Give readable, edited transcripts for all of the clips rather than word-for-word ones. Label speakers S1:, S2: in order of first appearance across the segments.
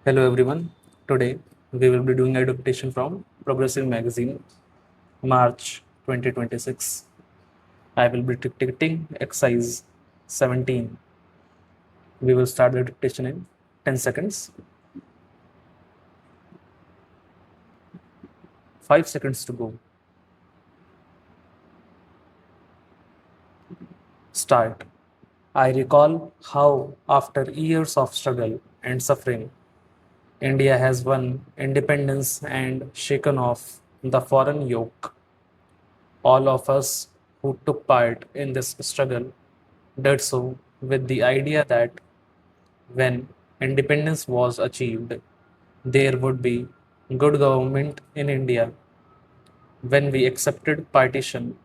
S1: Hello everyone. Today we will be doing a dictation from Progressive Magazine, March 2026. I will be dictating exercise 17. We will start the dictation in 10 seconds. 5 seconds to go. Start. I recall how, after years of struggle and suffering, India has won independence and shaken off the foreign yoke. All of us who took part in this struggle did so with the idea that when independence was achieved, there would be good government in India. When we accepted partition,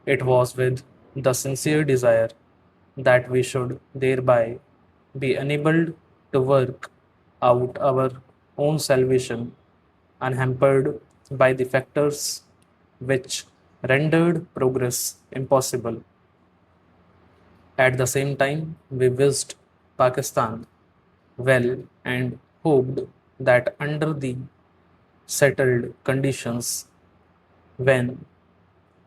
S1: it was with the sincere desire that we should thereby be enabled to work out our own salvation unhampered by the factors which rendered progress impossible. At the same time, we wished Pakistan well and hoped that under the settled conditions, when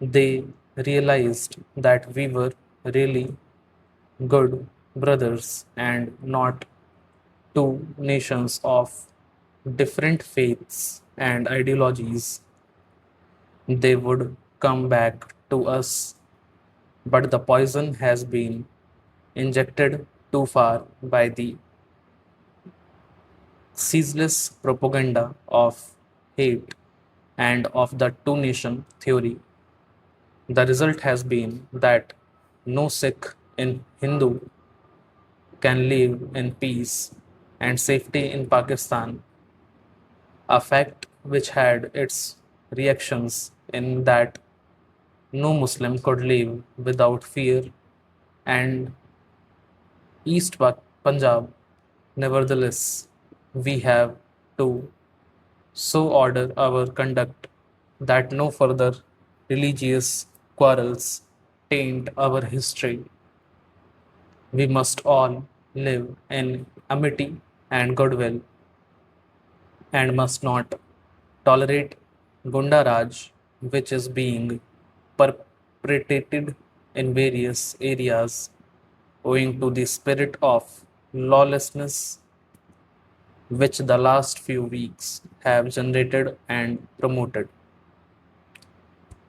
S1: they realized that we were really good brothers and not two nations of different faiths and ideologies, they would come back to us. But the poison has been injected too far by the ceaseless propaganda of hate and of the two nation theory. The result has been that no Sikh in Hindu can live in peace and safety in Pakistan, a fact which had its reactions in that no Muslim could live without fear and Punjab. Nevertheless, we have to so order our conduct that no further religious quarrels taint our history. We must all live in amity and goodwill and must not tolerate Gunda Raj, which is being perpetrated in various areas owing to the spirit of lawlessness which the last few weeks have generated and promoted.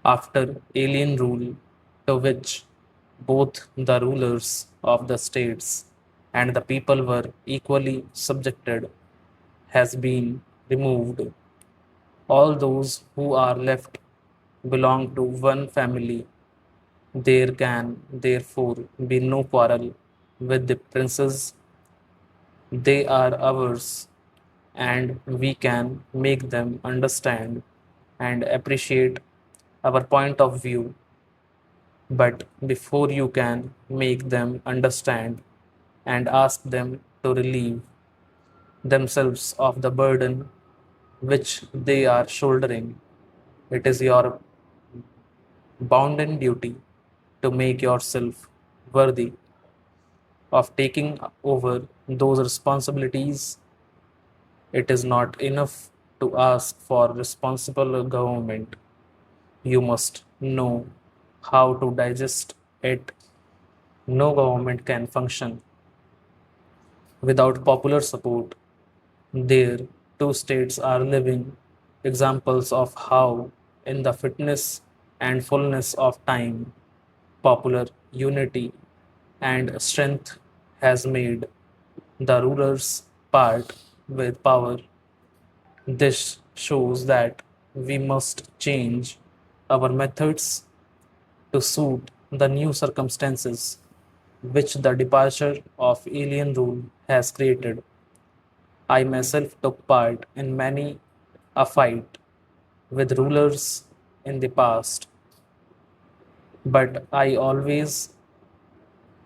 S1: After alien rule, to which both the rulers of the states and the people were equally subjected, has been removed, all those who are left belong to one family. There can therefore be no quarrel with the princes. They are ours, and we can make them understand and appreciate our point of view. But before you can make them understand and ask them to relieve themselves of the burden which they are shouldering, it is your bounden duty to make yourself worthy of taking over those responsibilities. It is not enough to ask for responsible government. You must know how to digest it. No government can function without popular support. There, two states are living examples of how, in the fitness and fullness of time, popular unity and strength has made the rulers part with power. This shows that we must change our methods to suit the new circumstances which the departure of alien rule has created. I myself took part in many a fight with rulers in the past, but I always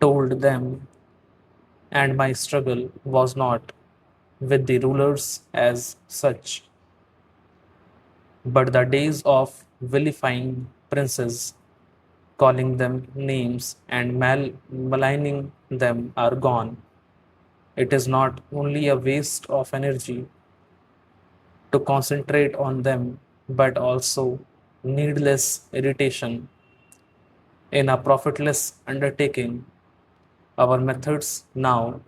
S1: told them, and my struggle was not with the rulers as such, but the days of vilifying princes, calling them names and maligning them are gone. It is not only a waste of energy to concentrate on them, but also needless irritation in a profitless undertaking. Our methods now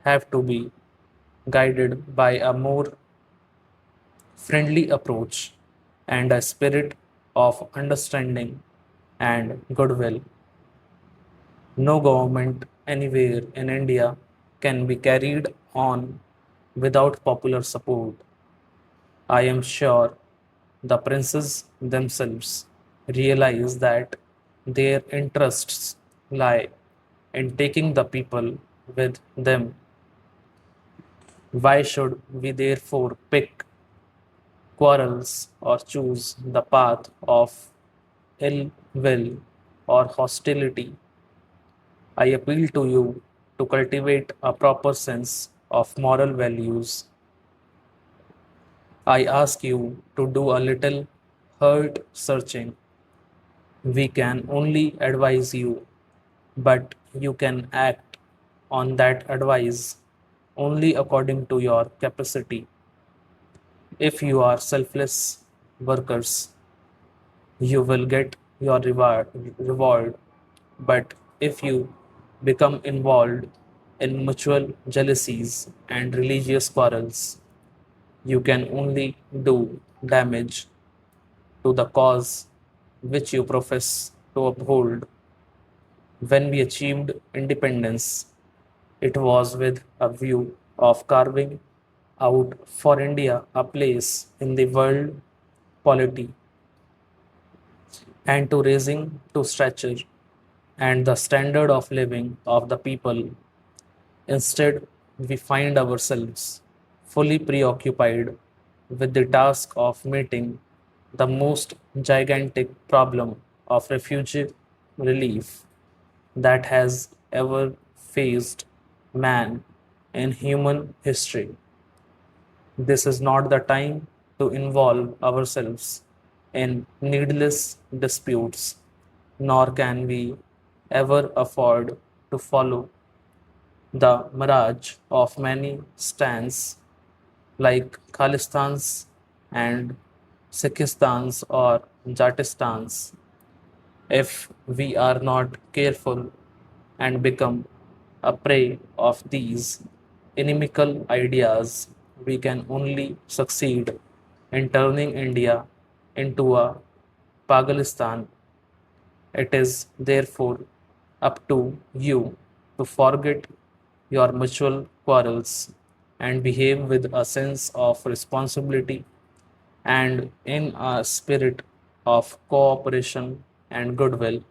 S1: have to be guided by a more friendly approach and a spirit of understanding and goodwill. No government anywhere in India can be carried on without popular support. I am sure the princes themselves realize that their interests lie in taking the people with them. Why should we therefore pick quarrels or choose the path of ill will or hostility? I appeal to you to cultivate a proper sense of moral values. I ask you to do a little heart searching. We can only advise you, but you can act on that advice only according to your capacity. If you are selfless workers, you will get your reward. But if you become involved in mutual jealousies and religious quarrels, you can only do damage to the cause which you profess to uphold. When we achieved independence, it was with a view of carving out for India a place in the world polity and to raising to stature and the standard of living of the people. Instead, we find ourselves fully preoccupied with the task of meeting the most gigantic problem of refugee relief that has ever faced man in human history. This is not the time to involve ourselves in needless disputes, nor can we ever afford to follow the mirage of many stands like Khalistan's and Sikhistan's or Jatistan's. If we are not careful and become a prey of these inimical ideas, we can only succeed in turning India into a Pagalistan. It is therefore up to you to forget your mutual quarrels and behave with a sense of responsibility and in a spirit of cooperation and goodwill.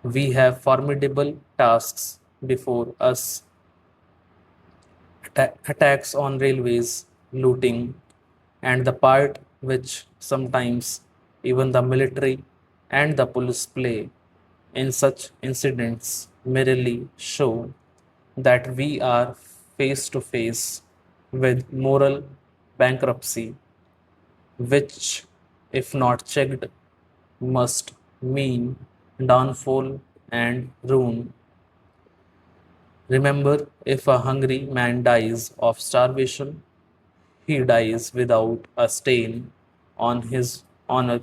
S1: We have formidable tasks before us: attacks on railways, looting, and the part which sometimes even the military and the police play in such incidents merely show that we are face to face with moral bankruptcy, which, if not checked, must mean downfall and ruin. Remember, if a hungry man dies of starvation, he dies without a stain on his honor,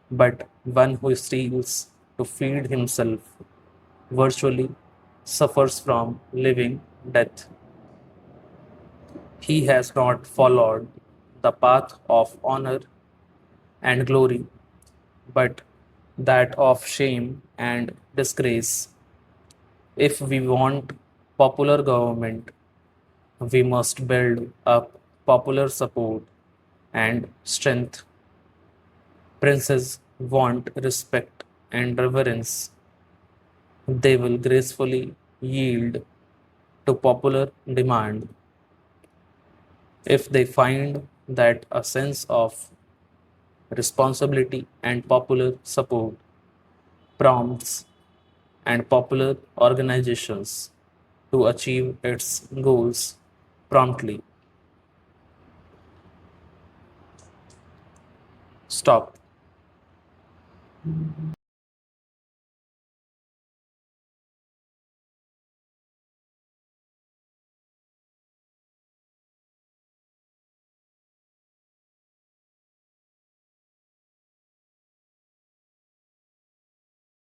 S1: but one who steals to feed himself virtually suffers from living death. He has not followed the path of honor and glory, but that of shame and disgrace. If we want popular government, we must build up popular support and strength. Princes want respect and reverence. They will gracefully yield to popular demand if they find that a sense of responsibility and popular support prompts and popular organizations to achieve its goals promptly. Stop.